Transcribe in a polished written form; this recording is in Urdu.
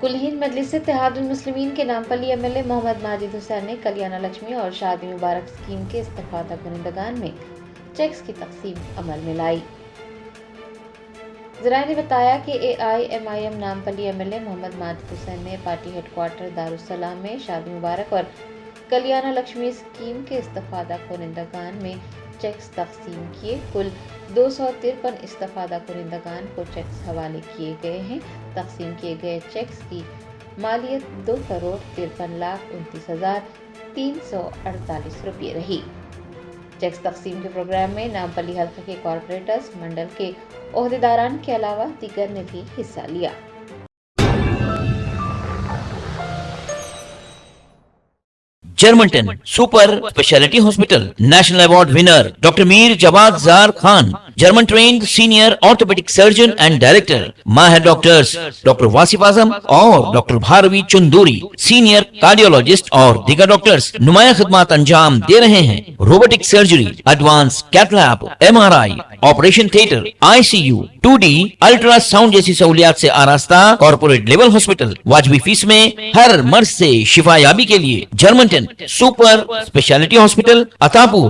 کل ہند مجلس اتحاد المسلمین کے Nampally M L A Mohammed Majid Hussain نے کلیانہ لکشمی اور شادی مبارک اسکیم کے استفادہ کنندگان میں چیکس کی تقسیم عمل میں لائی۔ ذرائع نے بتایا کہ AIMIM Nampally M L A Mohammed Majid Hussain نے پارٹی ہیڈ کوارٹر دارالسلام میں شادی مبارک اور کلیانہ لکشمی اسکیم کے استفادہ کنندگان میں چیکس تقسیم کیے۔ کل 253 استفادہ کنندگان کو چیکس حوالے کیے گئے ہیں۔ تقسیم کیے گئے چیکس کی مالیت 2,53,348 روپے رہی۔ چیکس تقسیم کے پروگرام میں نامپلی حلقے کے کارپوریٹرز، منڈل کے عہدیداران کے علاوہ دیگر نے بھی حصہ لیا۔ جرمنٹن super specialty hospital national award winner doctor Mir Jawad Zar Khan, German trained senior orthopaedic surgeon and director, ماہر ڈاکٹرز ڈاکٹر واصف اعظم اور doctor Bharavi Chanduri, senior cardiologist اور دیگر ڈاکٹرز نمایاں خدمات انجام دے رہے ہیں۔ Robotic surgery, advance cath lab, MRI، operation theatre, ICU، 2D ultrasound جیسی سہولیات سے آراستہ کارپوریٹ لیول ہاسپٹل، واجبی فیس میں ہر مرض سے شفا یابی کے لیے جرمنٹن سپر اسپیشلٹی ہاسپٹل، عطاپور۔